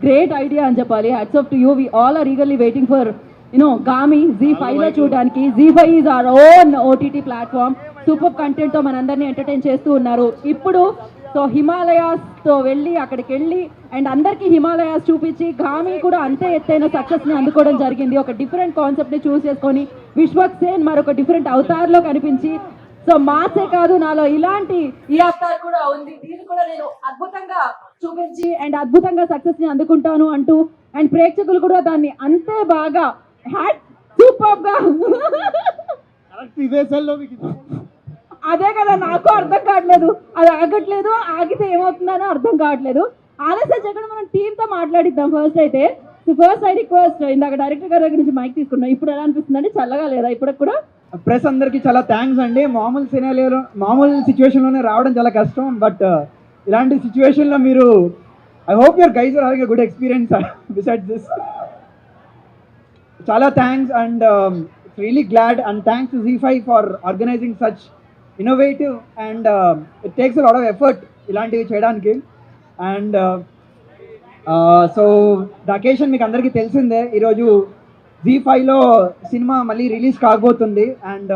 Great idea అని చెప్పాలి. Hats off to you. We all are eagerly waiting for Gaami Z5 లో చూడడానికి. Z5 is our own OTT platform. Super content తో మనందరినీ entertain చేస్తూ ఉన్నారు. ఇప్పుడు సో హిమాలయాస్ తో వెళ్ళి అక్కడికి వెళ్ళి అండ్ అందరికీ హిమాలయాస్ చూపించి గామి కూడా అంతే ఎత్తైన సక్సెస్ ని అందుకోవడం జరిగింది. ఒక డిఫరెంట్ కాన్సెప్ట్ ని చూస్ చేసుకొని విశ్వక్ సేన్ మరొక డిఫరెంట్ అవతార్ లో కనిపించి సో మాసే కాదు నాలో ఇలాంటి ఈ అవతార్ కూడా ఉంది, దీన్ని కూడా నేను అద్భుతంగా చూపించి అండ్ అద్భుతంగా సక్సెస్ ని అందుకుంటాను అంటూ అండ్ ప్రేక్షకులు కూడా దాన్ని అంతే బాగా హ్యాట్ సూపర్ గా అదే కదా నాకు అర్థం కావట్లేదు, అది ఆగట్లేదు, ఆగితే ఏమవుతుందని అర్థం కావట్లేదు. ఆలస్యం చేయకుండా మనం టీంతో మాట్లాడిద్దాం. ఫస్ట్ అయితే ఫస్ట్ ఐ రిక్వెస్ట్, ఇందాక డైరెక్టర్ గారి దగ్గర నుంచి మైక్ తీసుకున్నాం, ఇప్పుడు ఎలా అనిపిస్తుంది అండి? చల్లగా లేదా ఇప్పుడు కూడా? ప్రెస్ అందరికి చాలా థ్యాంక్స్ అండి. మామూలు సిచ్యువేషన్లోనే రావడం చాలా కష్టం, బట్ ఇలాంటి సిచ్యువేషన్లో మీరు I hope your guys are having a good experience besides this. చాలా thanks and really glad and thanks to Z5 for organising such innovative and it takes a lot of effort ఇలాంటివి చేయడానికి. And so the occasion మీకు అందరికీ తెలిసిందే, ఈరోజు Z5లో సినిమా మళ్ళీ రిలీజ్ కాబోతుంది and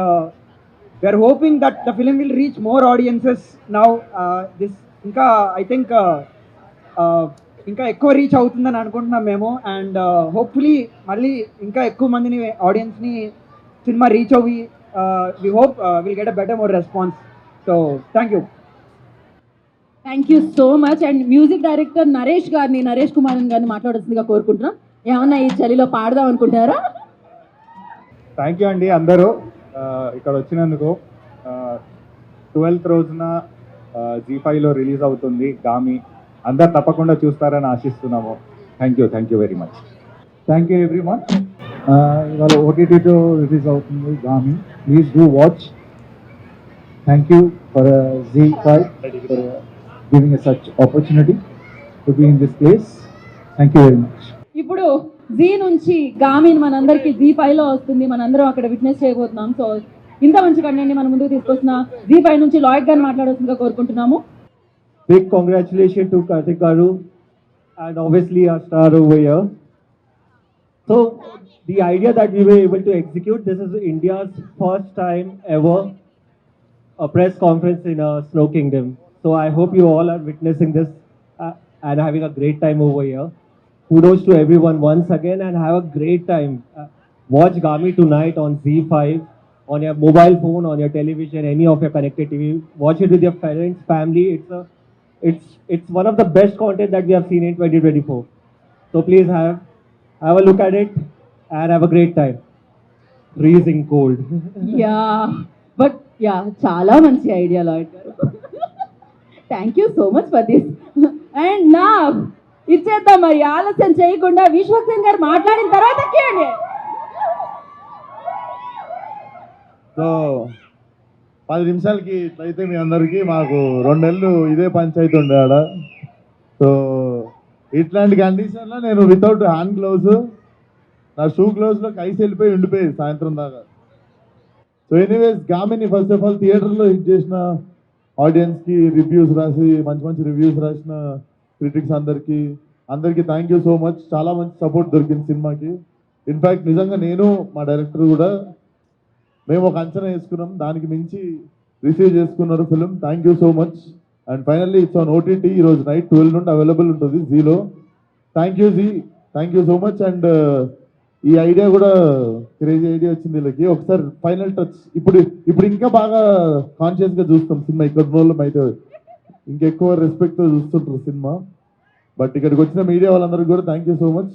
we're hoping that the film will reach more audiences now. This ఇంకా ఐ థింక్ ఇంకా ఎక్కువ రీచ్ అవుతుందని అనుకుంటున్నాం మేము. అండ్ హోప్ఫుల్లీ మళ్ళీ ఇంకా ఎక్కువ మందిని ఆడియన్స్ని సినిమా రీచ్ అవ్వి we hope will get a better more response. So thank you so much. And music director Naresh Kumaran గారిని మాట్లాడాల్సిందిగా కోరుకుంటున్నాం. ఏమన్నా ఈ చలిలో పాడదాం అనుకుంటారా? థ్యాంక్ యూ అండి అందరూ ఇక్కడ వచ్చినందుకు. 12th రోజున Z5లో రిలీజ్ అవుతుంది గామి. అందరు తప్పకుండా చూస్తారని ఆశిస్తున్నాము. Thank you very much. Thank you everyone. ఇవాళ OTTలో రిలీజ్ అవుతుంది Gaami. Please do watch. Thank you for Z5 for giving such opportunity to be in this place. Thank you very much. ఇప్పుడు జీ నుంచి గామిని మనందరికి Z5లో వస్తుంది, మనందరం అక్కడ విట్నెస్ చేయబోతున్నాం. సో ఇంత మంచి కంటెంట్ మన ముందుకు తీసుకొస్తున్న Z5 నుంచి లాయిడ్ గారిని మాట్లాడాల్సిందిగా కోరుకుంటున్నాము. Big congratulations to Karthik Garu and obviously our star over here. So the idea that we were able to execute, this is India's first time ever a press conference in a Snow Kingdom. So I hope you all are witnessing this and having a great time over here. Kudos to everyone once again and have a great time. Watch Gami tonight on Z5, on your mobile phone, on your television, any of your connected TV. Watch it with your parents, family. It's one of the best content that we have seen in 2024. So please have a look at it and have a great time. Freezing cold. చాలా మంచి idea Lloyd గారు. Thank you so much for this. And నా ఇచ్చేద్దాం మరి ఆలస్యం చేయకుండా విశ్వక్ సేన్ గారు మాట్లాడిన తర్వాత కేండి. సో 10 నిమిషాలకి ఇట్లయితే మీ అందరికీ మాకు 2 నెలలు ఇదే పంచాయతీ ఉండే ఆడ. సో ఇట్లాంటి కండిషన్లో నేను వితౌట్ హ్యాండ్ గ్లౌస్, నా షూ గ్లౌస్లో కైసి వెళ్ళిపోయి ఉండిపోయేది సాయంత్రం దాకా. సో ఎనీవేస్ గామిని ఫస్ట్ ఆఫ్ ఆల్ థియేటర్లో హిట్ చేసిన ఆడియన్స్కి రివ్యూస్ రాసి మంచి రివ్యూస్ రాసిన క్రిటిక్స్ అందరికీ థ్యాంక్ యూ సో మచ్. చాలా మంచి సపోర్ట్ దొరికింది సినిమాకి. ఇన్ఫ్యాక్ట్ నిజంగా నేను మా డైరెక్టర్ కూడా మేము ఒక అంచనా వేసుకున్నాం, దానికి మించి రిసీవ్ చేసుకున్నారు film. Thank you so much. And finally it's on OTT ఈరోజు నైట్ 12 నుండి అవైలబుల్ ఉంటుంది జీలో. Thank you so much. And ఈ ఐడియా కూడా క్రేజీ ఐడియా వచ్చింది వీళ్ళకి. ఒకసారి ఫైనల్ టచ్ ఇప్పుడు ఇంకా బాగా కాన్షియస్గా చూస్తాం సినిమా. ఇక్కడ రోజులు అయితే ఇంకెక్కువ రెస్పెక్ట్తో చూస్తుంటారు సినిమా. బట్ ఇక్కడికి వచ్చిన మీడియా వాళ్ళందరికీ కూడా థ్యాంక్ యూ సో మచ్.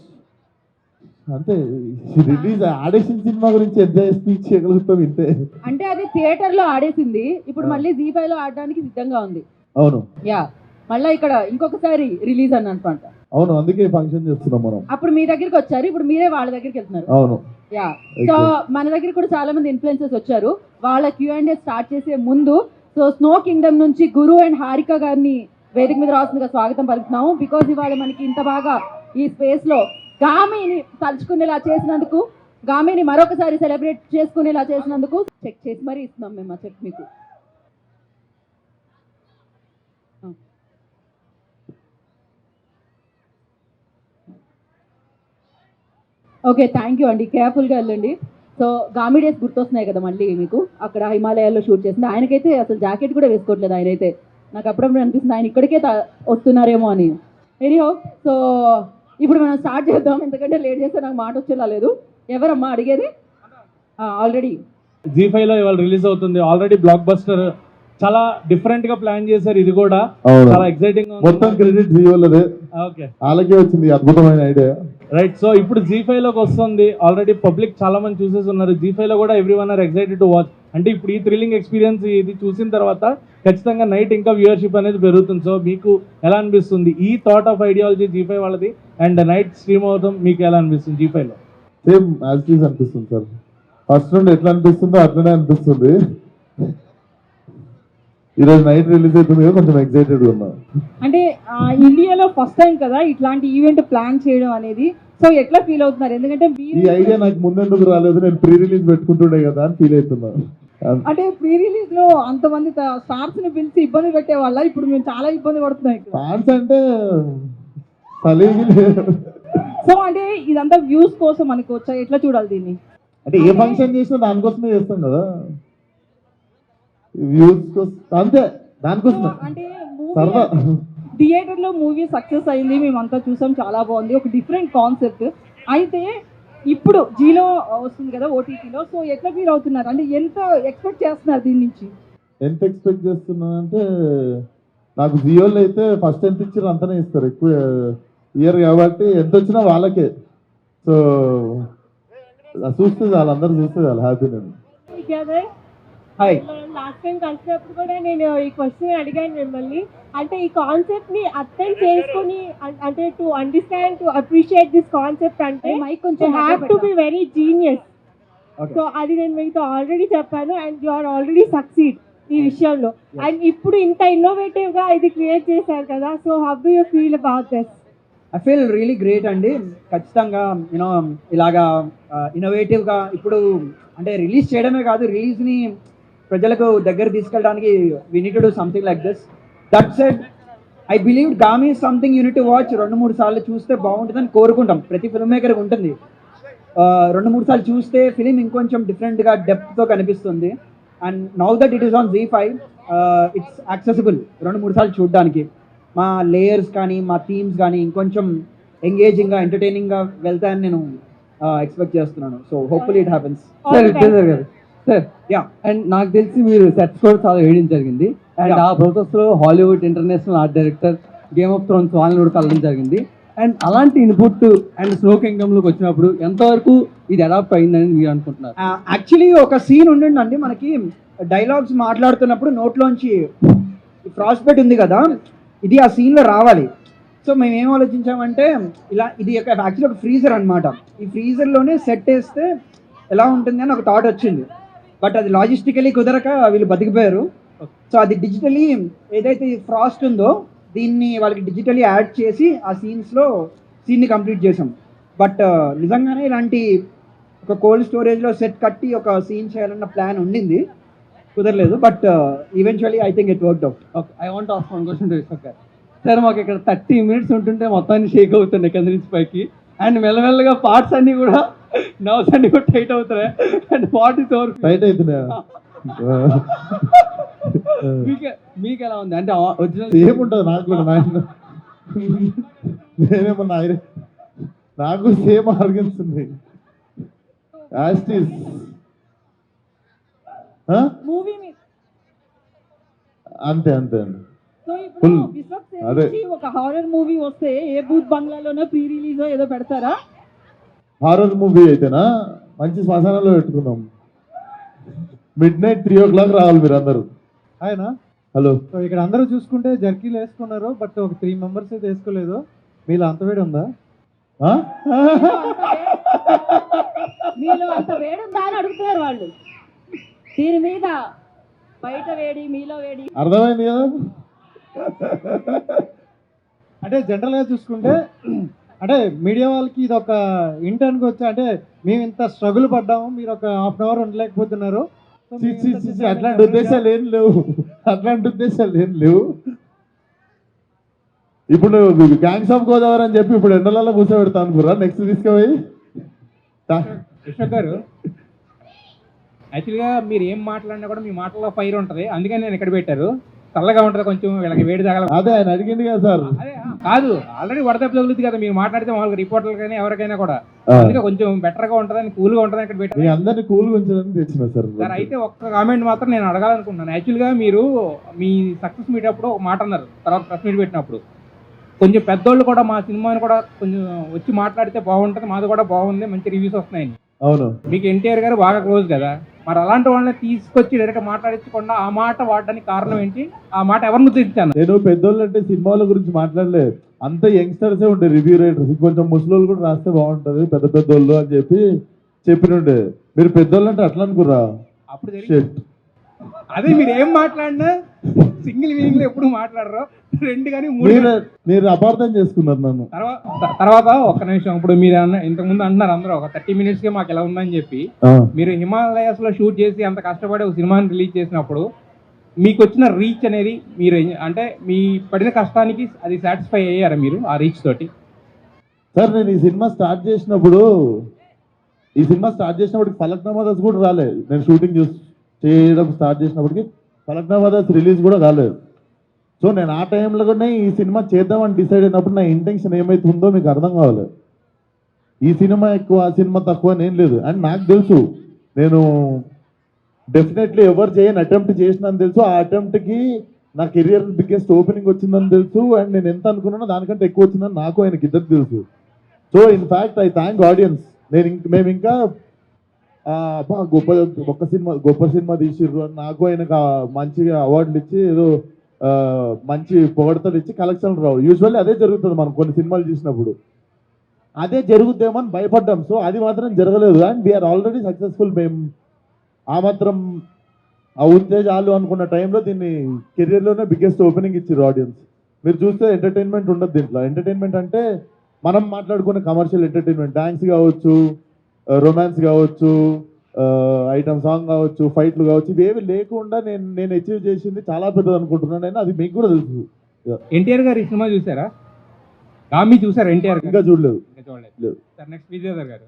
అంతే, రిలీజ్ ఆడేసిన సినిమా గురించి ఎంజాయ్ స్పీచ్ చేయగలుగుతాం ఇంతే. అంటే అది థియేటర్ లో ఆడేసింది, ఇప్పుడు మళ్ళీ Z5 లో ఆడడానికి సిద్ధంగా ఉంది. అవును, మళ్ళీ ఇక్కడ ఇంకొకసారి రిలీజ్ అని అనుకుంట. అవును, అందుకే ఫంక్షన్ చేస్తున్నాం మనం. అప్పుడు మీ దగ్గరికి వచ్చారు, ఇప్పుడు మీరే వాళ్ళ దగ్గరికి వెళ్తున్నారు. అవును, సో మన దగ్గర కూడా చాలా మంది ఇన్ఫ్లుయెన్సర్స్ వచ్చారు. వాళ్ళ Q&A స్టార్ట్ చేసే ముందు సో స్నో కింగ్డమ్ నుంచి గురు అండ్ హారిక గారిని వేదిక మీద రావాల్సిందిగా స్వాగతం పలుకుతున్నాము. బికాజ్ ఇవాళ మనకి ఇంత బాగా ఈ స్పేస్ లో గామిని తలుచుకునేలా చేసినందుకు, గామిని మరొకసారి సెలబ్రేట్ చేసుకునేలా చేసినందుకు చెక్ చేసి మరీ ఇస్తున్నాం మేము ఆ చెక్ మీకు. ఓకే, థ్యాంక్ యూ అండి. కేర్ఫుల్గా వెళ్ళండి. సో గామి డేస్ గుర్తొస్తున్నాయి కదా మళ్ళీ మీకు, అక్కడ హిమాలయాల్లో షూట్ చేసింది. ఆయనకైతే అసలు జాకెట్ కూడా వేసుకోవట్లేదు ఆయనైతే. నాకు అప్పుడప్పుడు అనిపిస్తుంది ఆయన ఇక్కడికే వస్తున్నారేమో అని. ఎనీహౌ, సో ఇప్పుడు మనం స్టార్ట్ చేద్దాం, ఎందుకంటే లేట్ చేస్తే నాకు మాట వచ్చేలా లేదు. ఎవరమ్మా అడిగేది? ఆల్రెడీ జీ5 లో ఇవాళ రిలీజ్ అవుతుంది. ఆల్రెడీ బ్లాక్ బస్టర్, చాలా డిఫరెంట్ గా ప్లాన్ చేశారు. ఇది కూడా అవును. చాలా ఎక్సైటింగ్ మొత్తం క్రెడిట్ జియోలదే, ఓకే వాళ్ళకే వచ్చింది అద్భుతమైన ఐడియా. రైట్. సో ఇప్పుడు జీ5 లోకి వస్తుంది. ఆల్రెడీ పబ్లిక్ చాలా మంది చూసేసి ఉన్నారు. జీ5 లో కూడా every one or excited to watch. అంటే ఇప్పుడు ఈ థ్రిల్లింగ్ ఎక్స్పీరియన్స్ ఇది చూసిన తర్వాత ఖచ్చితంగా నైట్ ఇంకా వ్యూవర్షిప్ అనేది పెరుగుతుంది. సో మీకు ఎలా అనిపిస్తుంది ఈ థాట్ ఆఫ్ ఐడియాలజీ జీ5 వాళ్ళది, అండ్ నైట్ స్ట్రీమ్ అవడం మీకు ఎలా అనిపిస్తుంది జీ5 లో? సేమ్ యాజ్ ఇట్ ఈస్ అనిపిస్తుంది సార్. ఫస్ట్ నుండి ఎట్లా అనిపిస్తుందో అట్లనే అనిపిస్తుంది. ఈరోజు నైట్ రిలీజ్ అవుతుంది కదా, కొంచెం ఎక్సైటెడ్గా ఉన్నాం. అంటే ఇండియాలో ఫస్ట్ టైం కదా ఇట్లాంటి ఈవెంట్ ప్లాన్ చేయడం అనేది. సో ఎట్లా ఫీల్ అవుతున్నారు? ఎందుకంటే ఈ ఐడియా నాకు ముందెందుకు రాలేదు, నేను ప్రీ రిలీజ్ పెట్టుకుంటుండే కదా అని ఫీల్ అవుతున్నాను. అంటే ప్రీ రిలీజ్ లో అంతమంది స్టార్స్ ని పిలిచి ఇబ్బంది పెట్టే వాళ్ళ, ఇప్పుడు మేము చాలా ఇబ్బంది పడుతున్నాం ఇక్కడ. ఫ్యాన్స్ అంటే సలీగి లేదు. సో అంటే ఇదంతా వ్యూస్ కోసం అనుకోవచ్చా? ఎట్లా చూడాలి దీన్ని? అంటే ఏ ఫంక్షన్ చేసినా దానికోసమే చేస్తాం కదా, వ్యూస్ కోసం అంతే, దానికోసమే అంటే సరదా. థియేటర్ లో మూవీ సక్సెస్ అయింది, మేమంతా చూసాం, చాలా బాగుంది, ఒక డిఫరెంట్ కాన్సెప్ట్. అయితే ఇప్పుడు జీలో వస్తుంది కదా ఓటీటీలో. సో ఎట్లా ఫీల్ అవుతున్నారు? అంటే ఎంత ఎక్స్పెక్ట్ చేస్తున్నారు దీని నుంచి? ఎంత ఎక్స్పెక్ట్ చేస్తున్నాను అంటే, నాకు జియోలో అయితే ఫస్ట్ ఎంత ఇచ్చారు అంతనే ఇస్తారు, ఎక్కువ ఇయర్ కాబట్టి ఎంత వచ్చినా వాళ్ళకే. సో చూస్తే చాలు, అందరూ చూస్తే చాలు, హ్యాపీ నేను. హాయ్. లాస్ట్ టైం కలిసినప్పుడు కూడా నేను ఈ క్వశ్చన్ అడిగాను మిమ్మల్ని. అంటే ఈ కాన్సెప్ట్ ని అర్థం చేసుకుని, అంటే to understand, to appreciate this concept అంటే మైక్ కొంచెం have to be very genius. Okay. So అది నేను మీతో ఆల్రెడీ చెప్పాను, and you are already succeed ఈ విషయంలో. అండ్ ఇప్పుడు ఇంత ఇన్నోవేటివ్ గా ఇది క్రియేట్ చేశారు కదా. So how do you feel about this? I feel really great అండి. ఖచ్చితంగా యూనో ఇలాగా ఇన్నోవేటివ్గా ఇప్పుడు అంటే రిలీజ్ చేయడమే కాదు, రిలీజ్ని ప్రజలకు దగ్గర తీసుకెళ్ళడానికి we need to do something like this. That said I believe Gaami something unit to watch. 2-3 సార్లు చూస్తే బాగుంటుందని కోరుకుంటాం, ప్రతి ఫిల్మ్ మేకర్కి ఉంటుంది. 2-3 సార్లు చూస్తే ఫిలిం ఇంకొంచెం డిఫరెంట్గా డెప్త్తో కనిపిస్తుంది. And now that it is on జీ5, ఇట్స్ యాక్సెసిబుల్ 2-3 సార్లు చూడడానికి. మా లేయర్స్ కానీ మా థీమ్స్ కానీ ఇంకొంచెం ఎంగేజింగ్గా ఎంటర్టైనింగ్గా వెళ్తాయని నేను ఎక్స్పెక్ట్ చేస్తున్నాను. So hopefully it happens. Sir yeah. And నాకు తెలిసి మీరు సెట్స్ కూడా చాలా వేయడం జరిగింది. అండ్ ఆ ప్రాసెస్ లో Hollywood international art director, game of Thrones వాళ్ళని కూడా కలవడం జరిగింది. అండ్ అలాంటి ఇన్పుట్ అండ్ స్నో కింగ్డమ్ లోకి వచ్చినప్పుడు ఎంతవరకు ఇది అడాప్ట్ అయిందని మీరు అనుకుంటున్నారు? యాక్చువల్లీ ఒక సీన్ ఉండండి మనకి, డైలాగ్స్ మాట్లాడుతున్నప్పుడు నోట్లోంచి ఫ్రాస్ట్ బెట్ ఉంది కదా, ఇది ఆ సీన్లో రావాలి. సో మేము ఏం ఆలోచించామంటే, ఇలా ఇది యాక్చువల్లీ ఒక ఫ్రీజర్ అనమాట. ఈ ఫ్రీజర్లోనే సెట్ వేస్తే ఎలా ఉంటుంది అని ఒక థాట్ వచ్చింది. బట్ అది లాజిస్టికలీ కుదరక వీళ్ళు బతికిపోయారు. సో అది డిజిటలీ ఏదైతే ఫ్రాస్ట్ ఉందో దీన్ని వాళ్ళకి డిజిటలీ యాడ్ చేసి ఆ సీన్ని కంప్లీట్ చేసాం. బట్ నిజంగానే ఇలాంటి ఒక కోల్డ్ స్టోరేజ్లో సెట్ కట్టి ఒక సీన్ చేయాలన్న ప్లాన్ ఉండింది, కుదరలేదు. But eventually I think it worked out. Okay, I want ask one question to Vishwak గారు. సార్ మాకు ఇక్కడ 30 minutes ఉంటుంటే మొత్తాన్ని షేక్ అవుతుండే కింద నుంచి పైకి, అండ్ మెల్లమెల్లగా పార్ట్స్ అన్ని కూడా నర్వ్స్ అన్ని కూడా టైట్ అవుతున్నాయి, and what is over tight అవుతున్నాయా? మీకు ఎలా ఉంది? అంటే ఒరిజినల్ ఏముంటుంది నాకు కూడా, నేనేమన్నా నాకు సేమ్ ఆర్గన్స్ ఉంది. యాస్టీస్ మూవీ అంతే అంతే అండి. సో ఇప్పుడు Full. విశ్వక్ అదే. సేన్ నుంచి ఒక హారర్ మూవీ వస్తే ఏ బూత్ బంగ్లాలోనో ప్రీ రిలీజ్ ఏదో పెడతారా? హారర్ మూవీ అయితేనా మంచి శ్మశానంలో పెట్టుకున్నాం. midnight 3 o'clock రావాలి మీరు అందరూ. ఆయన హలో, సో ఇక్కడ అందరూ చూసుకుంటే జర్కీలు వేసుకున్నారు, బట్ ఒక 3 members అయితే వేసుకోలేదు. మీలో అంత వేడి ఉందా? మీలో అంత వేడుందా అని అడుగుతున్నారు వాళ్ళు. దీని మీద బయట వేడి, మీలో వేడి. అర్థమైంది కదా? అంటే జనరల్గా చూసుకుంటే అంటే మీడియా వాళ్ళకి ఇది ఒక ఇంటర్న్కి వచ్చా, అంటే మేము ఇంత స్ట్రగుల్ పడ్డాము, మీరు ఒక 1/2 hour ఉండలేకపోతున్నారు. సో చి, మేము చి, ఇంత చి, చి, చేసాము, అట్లాంటి ఉద్దేశాలు ఏం లేవు, అట్లాంటి ఉద్దేశాలు ఏం లేవు. ఇప్పుడు గ్యాంగ్స్ ఆఫ్ గోదావరి అని చెప్పి ఇప్పుడు ఎండలలో కూర్చోబెడతా అనుకురా, నెక్స్ట్ తీసుకుపోయి విశ్వక్ గారు, యాక్చువల్గా మీరు ఏం మాట్లాడినా కూడా మీ మాటల్లో ఫైర్ ఉంటుంది, అందుకని నేను ఇక్కడ పెట్టారు. చల్లగా ఉంటుంది కొంచెం, వీళ్ళకి వేడి తగల. అదే ఆయన అడిగింది కదా సార్. అదే కాదు, ఆల్రెడీ వడదెబ్బ తగులుతుంది కదా మీరు మాట్లాడితే మామూలుగా రిపోర్టర్లు కానీ ఎవరికైనా కూడా, అందుకే కొంచెం బెటర్ గా ఉంటుందని కూల్గా ఉంటుందని ఇక్కడ పెట్టారు. మీ అందరినీ కూల్గా ఉంచడానికి తెచ్చిన సార్. సార్ అయితే ఒక్క కామెంట్ మాత్రం నేను అడగాలనుకుంటున్నాను. యాక్చువల్గా మీరు మీ సక్సెస్ మీట్ అప్పుడు ఒక మాట అన్నారు, తర్వాత ప్రెస్ మీట్ పెట్టినప్పుడు కొంచెం పెద్దోళ్ళు కూడా మా సినిమాని కూడా కొంచెం వచ్చి మాట్లాడితే బాగుంటుంది, మాది కూడా బాగుంది, మంచి రివ్యూస్ వస్తున్నాయని. అవును, మీకు ఎన్టీఆర్ గారు బాగా క్లోజ్ కదా, మరి అలాంటి వాళ్ళని తీసుకొచ్చి డైరెక్ట్ మాట్లాడించకుండా ఆ మాట వాడడానికి కారణం ఏంటి? ఆ మాట ఎవరిని ఉద్దేశించాను? నేను పెద్దోళ్ళు అంటే సినిమాల గురించి మాట్లాడలేదు, అంత యంగ్స్టర్సే ఉండే రివ్యూ రైటర్స్, కొంచెం ముసలోళ్ళు కూడా రాస్తే బాగుంటది పెద్ద పెద్దోళ్ళు అని చెప్పినుండే. మీరు పెద్దోళ్ళు అంటే అట్లా అనుకురా? అప్పుడు అదే మీరు ఏం మాట్లాడినా సింగిల్ మీనింగ్ లో ఎప్పుడు మాట్లాడరు, రెండు కానీ మీరు అపార్థం చేసుకున్నారు నన్ను. తర్వాత ఒక్క నిమిషం, ఇప్పుడు మీరు ఇంతకుముందు అంటున్నారు అందరూ ఒక 30 minutes కే మాకు ఎలా ఉందని చెప్పి. మీరు హిమాలయాస్ లో షూట్ చేసి అంత కష్టపడి ఒక సినిమాని రిలీజ్ చేసినప్పుడు మీకు వచ్చిన రీచ్ అనేది మీరు అంటే మీ పడిన కష్టానికి అది సాటిస్ఫై అయ్యారా మీరు ఆ రీచ్ తోటి? సార్ నేను ఈ సినిమా స్టార్ట్ చేసినప్పుడు ఫలక్నామా దాస్ కూడా రాలేదు. నేను షూటింగ్ చేయడం స్టార్ట్ చేసినప్పటికి ఫలక్నామా దాస్ రిలీజ్ కూడా రాలేదు. సో నేను ఆ టైంలోనే ఈ సినిమా చేద్దామని డిసైడ్ అయినప్పుడు నా ఇంటెన్షన్ ఏమైతుందో మీకు అర్థం కావాలి. ఈ సినిమా ఎక్కువ ఆ సినిమా తక్కువ అని ఏం లేదు. అండ్ నాకు తెలుసు నేను డెఫినెట్లీ ఎవరు చేయని అటెంప్ట్ చేసినని తెలుసు. ఆ అటెంప్ట్కి నా కెరియర్ బిగ్గెస్ట్ ఓపెనింగ్ వచ్చిందని తెలుసు. అండ్ నేను ఎంత అనుకున్నానో దానికంటే ఎక్కువ వచ్చిందని నాకు ఆయనకి ఇద్దరికి తెలుసు. So in fact I thank audience. మేము ఇంకా గొప్ప సినిమా తీసిర్రు అని నాకు ఆయనకు మంచిగా అవార్డులు ఇచ్చి ఏదో మంచి పొగడతలు ఇచ్చి కలెక్షన్లు రావు. యూజువల్లీ అదే జరుగుతుంది మనం కొన్ని సినిమాలు చూసినప్పుడు, అదే జరుగుద్దేమో అని భయపడ్డాం. సో అది మాత్రం జరగలేదు. And we're already successful. మేము ఆ మాత్రం ఉంటే చాలు అనుకున్న టైంలో దీన్ని కెరియర్లోనే బిగ్గెస్ట్ ఓపెనింగ్ ఇచ్చారు ఆడియన్స్. మీరు చూస్తే ఎంటర్టైన్మెంట్ ఉండదు దీంట్లో. ఎంటర్టైన్మెంట్ అంటే మనం మాట్లాడుకునే కమర్షియల్ ఎంటర్టైన్మెంట్, డాన్స్ కావచ్చు, రొమాన్స్ కావచ్చు, ఐటమ్ సాంగ్ కావచ్చు, ఫైట్లు కావచ్చు, ఇవేవి లేకుండా నేను అచీవ్ చేసింది చాలా పెద్దది అనుకుంటున్నాను నేను. అది మీకు కూడా తెలుసు. ఎన్టీఆర్ గారు ఈ సినిమా చూసారా? గామి చూసారా? ఎన్టీఆర్ ఇంకా చూడలేదు. సార్ నెక్స్ట్ విజయధర్ గారు.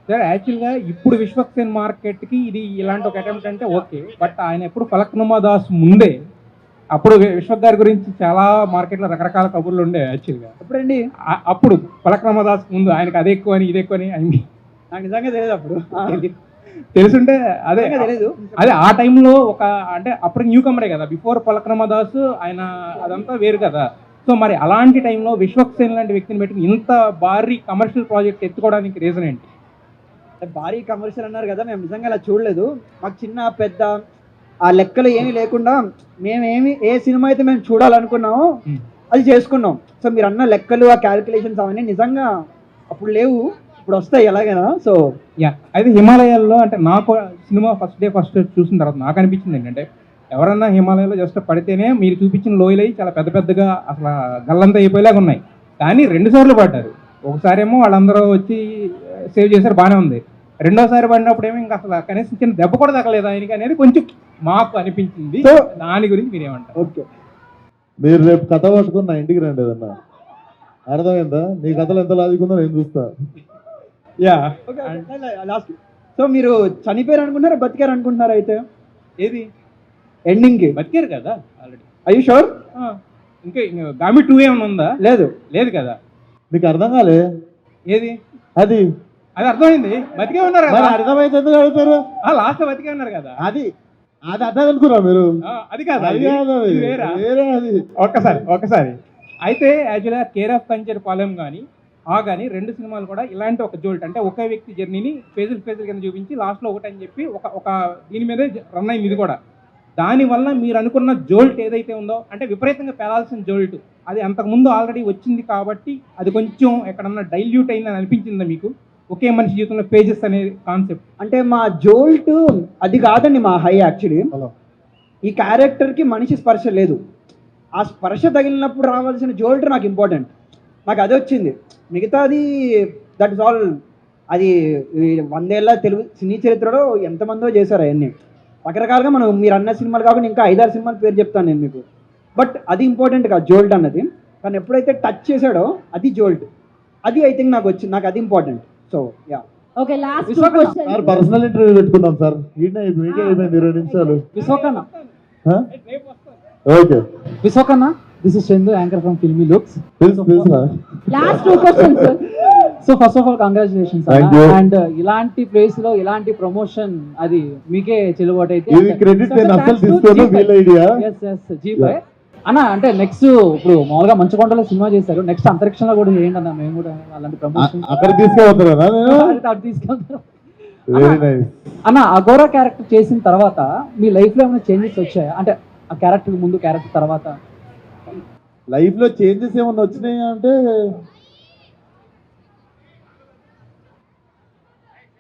సార్ యాక్చువల్గా ఇప్పుడు విశ్వక్సేన్ మార్కెట్కి ఇది ఇలాంటి ఒక అటెంప్ట్ అంటే ఓకే, బట్ ఆయన ఎప్పుడు ఫలక్నామా దాస్ ముందే అప్పుడు విశ్వక్ గారి గురించి చాలా మార్కెట్లో రకరకాల కబుర్లు ఉండే. యాక్చువల్గా ఎప్పుడండి? అప్పుడు ఫలక్నామా దాస్ ముందు ఆయనకు అది ఎక్కువ అని ఇది ఎక్కువ అని నాకు నిజంగా తెలియదు. అప్పుడు తెలుసుంటే అదే తెలియదు. అదే ఆ టైంలో ఒక అంటే అప్పుడు న్యూ కమరే కదా, బిఫోర్ ఫలక్నామా దాస్ ఆయన అదంతా వేరు కదా. సో మరి అలాంటి టైంలో విశ్వక్సేన్ లాంటి వ్యక్తిని పెట్టుకుని ఇంత భారీ కమర్షియల్ ప్రాజెక్ట్ ఎత్తుకోవడానికి రీజన్ ఏంటి? భారీ కమర్షియల్ అన్నారు కదా, మేము నిజంగా అలా చూడలేదు. మాకు చిన్న పెద్ద ఆ లెక్కలు ఏమీ లేకుండా ఏ సినిమా అయితే మేము చూడాలనుకున్నామో అది చేసుకున్నాం. సో మీరు అన్న లెక్కలు ఆ క్యాలిక్యులేషన్స్ అవన్నీ నిజంగా అప్పుడు లేవు, ఇప్పుడు వస్తాయి ఎలాగైనా. సో అయితే హిమాలయాల్లో అంటే నాకు సినిమా ఫస్ట్ చూసిన తర్వాత నాకు అనిపించింది ఏంటంటే, ఎవరన్నా హిమాలయాల్లో జస్ట్ పడితేనే మీరు చూపించిన లోయలు చాలా పెద్ద పెద్దగా అసలు గల్లంతా అయిపోయేలాగా ఉన్నాయి. కానీ 2 సార్లు పడ్డారు. ఒకసారేమో వాళ్ళందరూ వచ్చి సేవ్ చేశారు, బాగానే ఉంది. రెండోసారి పడినప్పుడు ఏమో ఇంకా అసలు కనీసం చిన్న దెబ్బ కూడా తగ్గలేదు ఆయనకి అనేది కొంచెం మాకు అనిపించింది. సో దాని గురించి మీరేమంటారు? ఓకే, మీరు రేపు కథ పట్టుకుని నా ఇంటికి రండి ఏదన్నా, అర్థమైందా? నీ కథలు ఎంత లాజిక్ ఉందో నేను చూస్తా. లాస్ట్. సో మీరు చనిపోయారు అనుకుంటున్నారా బతికారు అనుకుంటున్నారా? అయితే ఏది ఎండింగ్ కి బతికారు కదా ఆల్రెడీ. I you sure? ఇంకా గామి 2 ఏమైనా ఉందా? లేదు కదా. మీకు అర్థం కాలే? ఏది అది అర్థమైంది, బతికే ఉన్నారు కదా. అర్థమైతే ఎందుకు అడుగుతారు? లాస్ట్ బతికే ఉన్నారు కదా. అది అర్థం అనుకురా మీరు? అది కాదు, వేరే. ఒక్కసారి అయితే యాక్చువల్గా కేర్ ఆఫ్ కంచర్ పాలెం కానీ కానీ 2 సినిమాలు కూడా ఇలాంటి ఒక జోల్ట్ అంటే ఒకే వ్యక్తి జర్నీని ఫేజులు కింద చూపించి లాస్ట్లో ఒకటని చెప్పి ఒక దీని మీదే రన్ అయింది ఇది కూడా. దానివల్ల మీరు అనుకున్న జోల్ట్ ఏదైతే ఉందో అంటే విపరీతంగా పేలాల్సిన జోల్ట్ అది అంతకుముందు ఆల్రెడీ వచ్చింది కాబట్టి అది కొంచెం ఎక్కడన్నా డైల్యూట్ అయిందని అనిపించిందా మీకు? ఒకే మనిషి జీవితంలో పేజెస్ అనే కాన్సెప్ట్ అంటే మా జోల్ట్ అది కాదండి, మా హై యాక్చువల్లీ ఈ క్యారెక్టర్కి మనిషి స్పర్శ లేదు. ఆ స్పర్శ తగిలినప్పుడు రావాల్సిన జోల్ట్ నాకు ఇంపార్టెంట్, నాకు అదే వచ్చింది. మిగతాది దట్ ఇస్ ఆల్. అది 100 ఏళ్ళ తెలుగు సినీ చరిత్రలో ఎంతమందో చేశారు అవన్నీ రకరకాలుగా. మీరు అన్న సినిమాలు కాకుండా ఇంకా 5-6 సినిమాల పేరు చెప్తాను నేను మీకు. బట్ అది ఇంపార్టెంట్ కాదు జోల్ట్ అన్నది. కానీ ఎప్పుడైతే టచ్ చేశాడో అది జోల్ట్, అది ఐ థింక్ నాకు వచ్చింది, నాకు అది important. So yeah. Okay last 2 questions sir personal interview పెట్టుకుందాం సార్. మీకే అయిపోయింది 20 నిమిషాలు. Vishwakanna, okay Vishwakanna, this is Chandu, anchor from filmy looks. తెలుసు sir. Last 2 questions. So first of all congratulations Thank you. And ఇలాంటి ప్లేస్ లో ఇలాంటి ప్రమోషన్ అది మీకే చెల్లుబాటు అయితే. ఇది క్రెడిట్ నేను అసలు తీసుకోను, వీళ్ళ ఐడియా. G5 అన్న, అంటే నెక్స్ట్ ఇప్పుడు మామూలుగా మంచుకొండలో సినిమా చేశారు, నెక్స్ట్ అంతరిక్షంలో కూడా చేయండి అన్న, మేము కూడా అలాంటి ప్రమోషన్ అక్కడ తీసుకెళ్తారా నేను? తీసుకెళ్తాం వెరీ నైస్ అన్న. అఘోరా క్యారెక్టర్ చేసిన తర్వాత మీ లైఫ్ లో ఏమైనా చేంజెస్ వచ్చాయా? అంటే ఆ క్యారెక్టర్ ముందు, క్యారెక్టర్ తర్వాత లైఫ్ లో చేంజెస్ ఏమన్నా వచ్చినాయి అంటే,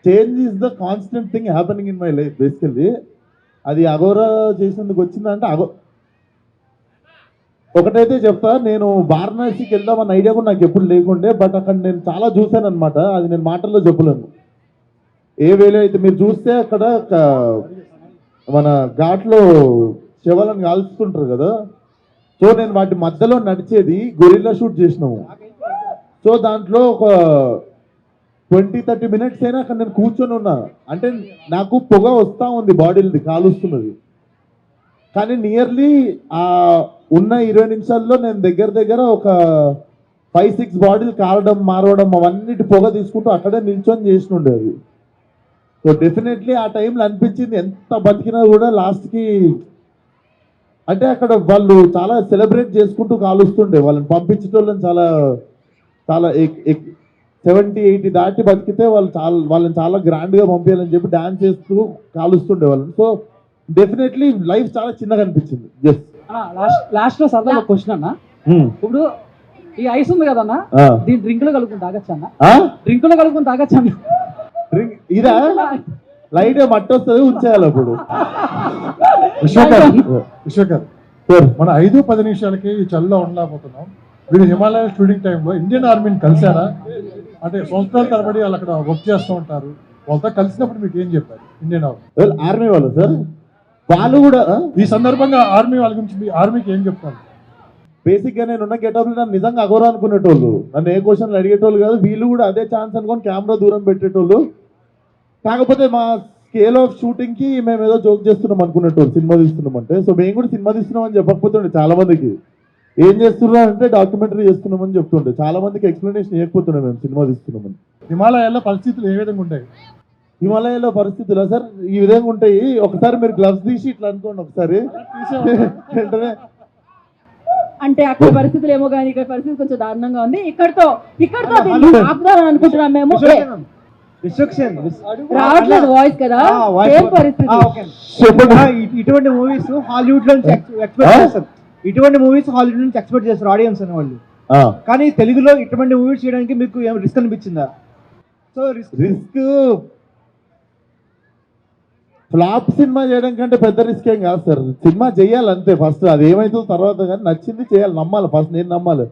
change is the constant thing happening in my life basically. అది అఘోరా చేసినందుకు వచ్చిందంటే ఒకటైతే చెప్తా, నేను వారణాసికి వెళ్దామన్న ఐడియా కూడా నాకు ఎప్పుడు లేకుండే, బట్ అక్కడ నేను చాలా చూశాను అనమాట. అది నేను మాటల్లో చెప్పలేను. ఏ వేలో అయితే మీరు చూస్తే అక్కడ మన ఘాట్లో శవాలను కాల్చుతుంటారు కదా, సో నేను వాటి మధ్యలో నడిచేది గొరిల్లా షూట్ చేసినాము. సో దాంట్లో ఒక 20-30 మినిట్స్ అయినా అక్కడ నేను కూర్చొని ఉన్నా. అంటే నాకు పొగ వస్తూ ఉంది, బాడీలది కాలుస్తున్నది. కానీ నియర్లీ ఆ ఉన్న 20 నిమిషాల్లో నేను దగ్గర ఒక 5-6 బాడీలు కారడం, మారవడం, అవన్నిటి పొగ తీసుకుంటూ అక్కడే నిల్చొని చేసినుండేది. సో డెఫినెట్లీ ఆ టైంలో అనిపించింది ఎంత బతికినా కూడా లాస్ట్కి, అంటే అక్కడ వాళ్ళు చాలా సెలబ్రేట్ చేసుకుంటూ కాలుస్తుండే. వాళ్ళని పంపించేటోళ్ళని చాలా చాలా 70-80 దాటి బతికితే వాళ్ళని చాలా గ్రాండ్గా పంపించాలని చెప్పి డాన్స్ చేస్తూ కాలుస్తుండే వాళ్ళని. సో డెఫినెట్లీ లైఫ్ చాలా చిన్నగా అనిపించింది. ఎస్ లాస్ట్ లో సరదా క్వశ్చన్ అన్న, ఇప్పుడు ఈ ఐస్ ఉంది కదన్నా, దీని డ్రింక్ లో కలుపుకుని తాగచ్చా అన్న? డ్రింక్ లో కలుపుకుని తాగచ్చా అన్న? డ్రింక్ ఇదా లైట్ మట్టి వస్తుంది, ఉంచేయాలి అప్పుడు. విశ్వకర్, మన 5-10 నిమిషాలకి ఈ చలిలో ఉండలేకపోతున్నాం. వీళ్ళు హిమాలయ షూటింగ్ టైంలో ఇండియన్ ఆర్మీని కలిశారా? అంటే సంవత్సరాల తరబడి వాళ్ళు అక్కడ వర్క్ చేస్తూ ఉంటారు. వాళ్ళతో కలిసినప్పుడు మీకు ఏం చెప్పారు ఇండియన్ ఆర్మీ వాళ్ళు? సార్ వాళ్ళు కూడా ఈ సందర్భంగా ఆర్మీ వాళ్ళ గురించి మీ ఆర్మీకి ఏం చెప్తారు? బేసిక్ గా నేను ఉన్న గెటప్ లో నన్ను నిజంగా అఘోరా అనుకునేటోళ్ళు, నన్ను ఏ క్వశ్చన్లు అడిగేటోళ్ళు కాదు. వీళ్ళు కూడా అదే ఛాన్స్ అనుకొని కెమెరా దూరం పెట్టేటోళ్ళు. కాకపోతే మా స్కేల్ ఆఫ్ షూటింగ్ కి మేము ఏదో జోక్ చేస్తున్నాం అనుకునేటోళ్ళు, సినిమా తీస్తున్నామంటే. సో మేము కూడా సినిమా తీస్తున్నాం అని చెప్పకపోతుండే చాలా మందికి. ఏం చేస్తున్నాం అంటే డాక్యుమెంటరీ చేస్తున్నామని చెప్తుండే. చాలా మందికి ఎక్స్ప్లెనేషన్ ఇవ్వకపోతుండే మేము సినిమా తీస్తున్నామని. హిమాలయాల్లో పరిస్థితులు ఏ విధంగా ఉంటాయి? హిమాలయాల్లో పరిస్థితులు సార్ ఈ విధంగా ఉంటాయి. ఒకసారి మీరు గ్లవ్స్ తీసి ఇట్లా అనుకోండి ఒకసారి, వెంటనే అంటే అక్కడ పరిస్థితులు ఏమో కానీ ఇక్కడ పరిస్థితి కొంచెం దారుణంగా ఉంది. ఇక్కడతో ఆపుదామని అనుకుంటున్నాం మేము. రావట్లేదు వాయిస్ కదా, ఏం పరిస్థితి? ఇటువంటి మూవీస్ హాలీవుడ్ లో ఎక్స్పెక్ట్ చేస్తారు. ఇటువంటి మూవీస్ హాలీవుడ్ నుంచి ఎక్స్పెక్ట్ చేస్తారు ఆడియన్స్ అనే వాళ్ళు. కానీ తెలుగులో ఇటువంటి మూవీస్ చేయడానికి మీకు ఏం రిస్క్ అనిపించిందా? సో రిస్క్ ఫ్లాప్ సినిమా చేయడం కంటే పెద్ద రిస్క్ ఏం కాదు సార్. సినిమా చేయాలి అంతే ఫస్ట్, అది ఏమైతుందో తర్వాత, కానీ నచ్చింది చేయాలి, నమ్మాలి ఫస్ట్. నేను నమ్మాలి.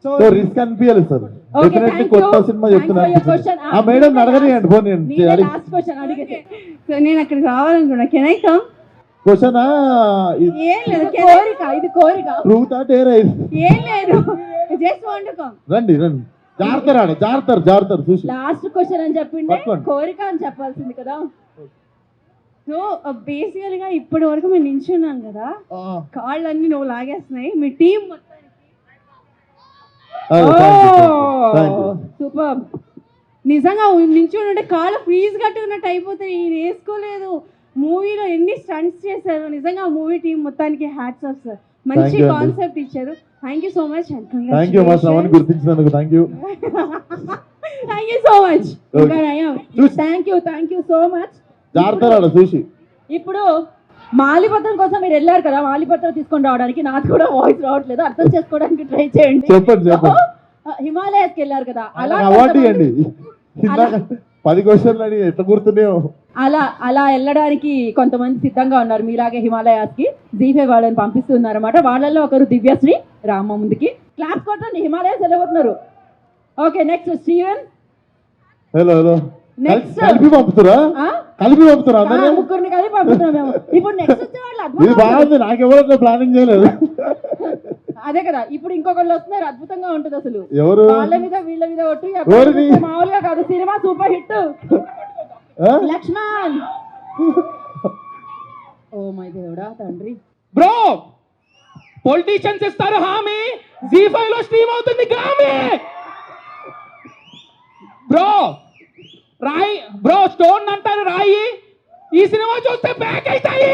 సో రిస్క్ అనిపించాలి సార్. డెఫినెట్లీ కొత్త సినిమా చెప్తున్నాను. మేడం అడగనియండి పోనీ. నేను అక్కడికి రావాలనుకున్నా. Can I come? Question truth dare ఏం లేదు, జస్ట్ వాంట్ టు కమ్. రండి రండి, జాగ్రత్త చూసి. లాస్ట్ క్వశ్చన్ అని చెప్పిండే కోరిక అని చెప్పాల్సింది కదా. సో బేసికల్ గా ఇప్పటి వరకు మేము నించున్నాం కదా, కాళ్ళన్నీ నువ్వు లాగేస్తున్నాయి. మీ టీం సూపర్. నిజంగా నించుని ఉంటే కాళ్ళు ఫ్రీజ్ కట్టుకున్నట్టు అయిపోతాయి. ఈయన వేసుకోలేదు. మూవీలో ఎన్ని స్టంట్స్ చేశారు. నిజంగా మూవీ టీం మొత్తానికి హ్యాట్స్ ఆఫ్ సార్. మంచి కాన్సెప్ట్ ఇచ్చారు. Thank you so much. గుర్తించినందుకు thank you so much. Thank you so much. జాగ్రత్త చూసి. ఇప్పుడు మాలిపత్రం కోసం మీరు వెళ్ళారు కదా, మాలిపత్రం తీసుకొని రావడానికి నాకు కూడా వాయిస్ రావట్లేదు, అర్థం చేసుకోవడానికి ట్రై చేయండి. హిమాలయాస్కి వెళ్ళారు కదా, అలా అవార్డు ఇవ్వండి. 10 క్వశ్చన్లు అని ఎట్లా గుర్తున్నాయో. అలా వెళ్ళడానికి కొంతమంది సిద్ధంగా ఉన్నారు మీలాగే హిమాలయాస్కి. Z5 వాళ్ళని పంపిస్తున్నారు అనమాట. వాళ్ళల్లో ఒకరు దివ్యశ్రీ. రామ ముందుకి క్లాస్ కొట్టండి. హిమాలయాస్ వెళ్ళబోతున్నారు. Okay, next Steven. హలో కలిపి పంపుతురా? ముగ్గురిని కలిపి పంపుతున్నాం మేము. ఇప్పుడు నెక్స్ట్ వచ్చే వాళ్ళు బాగుంది. నాకెవరో ప్లానింగ్ చేయలేదు. అదే కదా ఇప్పుడు ఇంకొకళ్ళు వస్తున్నారు, అద్భుతంగా ఉంటుంది అసలు. ఎవరు? వాళ్ళ మీద వీళ్ళ మీద ఒట్టు ఎవరిది? మామూలుగా కాదు, సినిమా సూపర్ హిట్. ఆ? లక్ష్మణ్. ఓ మై దేవుడా తండ్రి. బ్రో పొలిటీషియన్స్ ఇస్తారు హామీ, జీ5 లో స్ట్రీమ్ అవుతుంది గామి. బ్రో రాయి, బ్రో స్టోన్ అంటారు రాయి, ఈ సినిమా చూస్తే బ్యాక్ అవుతాయి.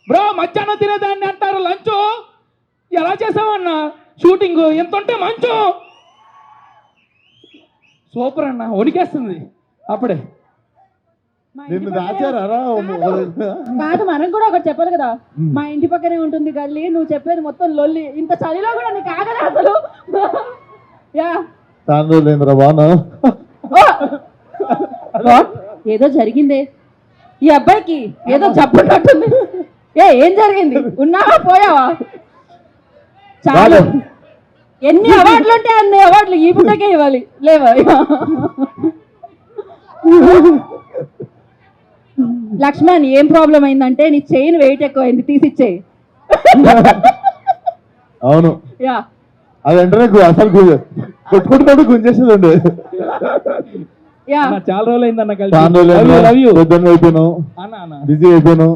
బ్రో మధ్యాహ్నం తినేదాన్ని అంటారు లంచ్, ఎలా చేసావన్నా షూటింగ్, ఎంత ఉంటే మంచు. సూపర్ అన్న, వణికేస్తుంది అప్పుడే. మా ఇంటి నిన్ను పక్కనే- దాచారా? కాదు మనం కూడా ఒకటి చెప్పాలి కదా, మా ఇంటి పక్కనే ఉంటుంది గల్లీ, నువ్వు చెప్పేది మొత్తం లొల్లి, ఇంత చలిలో కూడా నీకు ఆగదా అసలు? యా చాలా రోజులైందిరా బాను. ఏదో జరిగిందే ఈ అబ్బాయికి, ఏదో జబ్బున్నట్టుంది. ఏం జరిగింది? ఉన్నావా పోయావా? చాలు, ఎన్ని అవార్డులు ఉంటే అన్ని అవార్డులు ఈ పుట్టకే ఇవ్వాలి లేవా? లక్ష్మణ్ ఏం ప్రాబ్లం అయిందంటే నీ చైన్ వెయిట్ ఎక్కువైంది, తీసిచ్చేయి. అవును, యా అది వెంటనే అసలు కొట్టుకుంటున్నట్టు గుంజేసేదండి. యా చాలా రోజులు అయిందన్న చాలా రోజులు పొద్దున్న అయిపోయాను, బిజీ అయిపోయాను.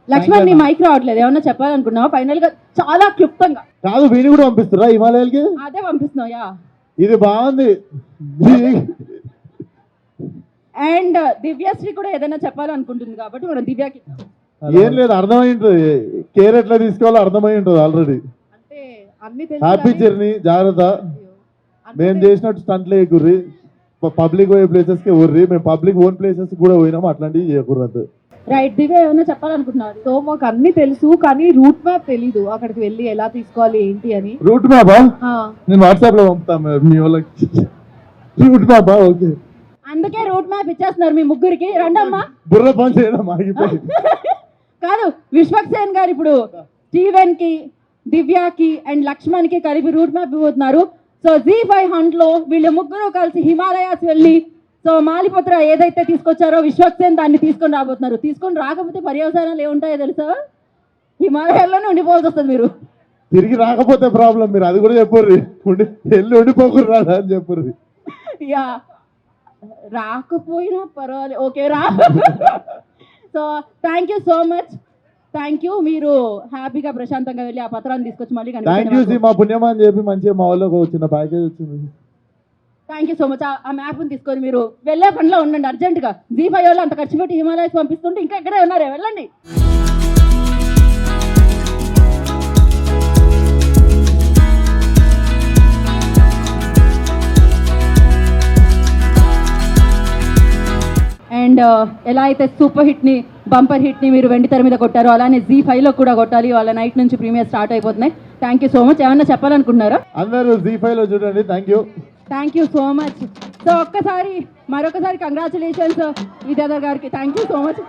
లక్ష్మణ్ నీ మైక్ రావట్లేదు, ఏమన్నా చెప్పాలనుకున్నావా ఫైనల్ గా? చాలా క్లుప్తంగా. కాదు, వీడిని కూడా పంపిస్తురా హిమాలయాలకి? అదే పంపిస్తున్నావు. యా ఇది బాగుంది. అండ్ దివ్యశ్రీ కూడా ఏదైనా చెప్పాలనుకుంటుంది కాబట్టి మనం దివ్యకి ఏం లేదు, అర్థమై ఉంటుంది, కేర్ ఎట్లా తీసుకోవాలో అర్థమై ఉంటుంది ఆల్రెడీ. అంటే అన్ని హ్యాపీ జర్నీ, జాగ్రత్త. మేము చేసినట్టు స్టంట్లే ఎగుర్రి, పబ్లిక్ పోయే ప్లేసెస్ కి ఊర్రి, మేము పబ్లిక్ ఓన్ ప్లేసెస్ కూడా పోయినాం, అట్లాంటివి చేయకూడదు. రైట్. దివ్య ఏమైనా చెప్పాలనుకుంటున్నారు? సో మాకు అన్ని తెలుసు కానీ రూట్ మ్యాప్ తెలీదు, అక్కడికి వెళ్ళి ఎలా తీసుకోవాలి ఏంటి అని. రూట్ మ్యాపా? నేను వాట్సాప్ లో పంపుతాను మీ వాళ్ళకి. రూట్ మ్యాపా? ఓకే. అందుకే రూట్ మ్యాప్ ఇచ్చేస్తున్నారు మీ ముగ్గురికి. రండమ్మా. బుర్ర పని చేయడం ఆగిపోయి. కాదు, విశ్వక్సేన్ గారు ఇప్పుడు స్టీవెన్ కి, దివ్యకి అండ్ లక్ష్మణ్ కి కలిపి రూట్ మ్యాప్ ఇవ్వబోతున్నారు. సో జీ5 హంట్ లో వీళ్ళు ముగ్గురు కలిసి హిమాలయాస్ వెళ్ళి, సో మాలిపత్ర ఏదైతే తీసుకొచ్చారో విశ్వక్సేన్ దాన్ని తీసుకొని రాబోతున్నారు. తీసుకొని రాకపోతే పర్యవసానాలు ఏముంటాయో తెలుసా? హిమాలయాల్లోనే ఉండిపోవాల్సి వస్తుంది మీరు. తిరిగి రాకపోతే ప్రాబ్లం, మీరు అది కూడా చెప్పుర్రి. వెళ్ళి ఉండిపోకుర్రు రాదా అని చెప్పుర్రి. యా రాకపోయినా పర్వాలేదు, ఓకే రా. So thank you so much, thank you. మీరు హ్యాపీగా ప్రశాంతంగా వెళ్ళి ఆ పత్రాన్ని తీసుకొచ్చి మళ్ళీ థ్యాంక్ యూ. మా పుణ్యమా అని చెప్పి మంచిగా మా వాళ్ళకి ఒక చిన్న ప్యాకేజ్ వచ్చింది. Thank you so much. ఆ మ్యాప్ని తీసుకొని మీరు వెళ్ళే పనిలో ఉండండి అర్జెంటుగా. జీ5 వాళ్ళు అంత ఖర్చు పెట్టి హిమాలయాస్ పంపిస్తుంటే ఇంకా ఎక్కడే ఉన్నారే, వెళ్ళండి. అండ్ ఎలా అయితే సూపర్ హిట్ని, బంపర్ హిట్ని మీరు వెండి తెర మీద కొట్టారో అలానే జీ5లో కూడా కొట్టాలి. వాళ్ళ నైట్ నుంచి ప్రీమియర్ స్టార్ట్ అయిపోతున్నాయి. Thank you so much. ఏమన్నా చెప్పాలనుకుంటున్నారా? అందరూ జీ5 లో చూడండి. Thank you, thank you so much. So మరొకసారి కంగ్రాచులేషన్స్ విద్యాధర్ గారికి. Thank you so much.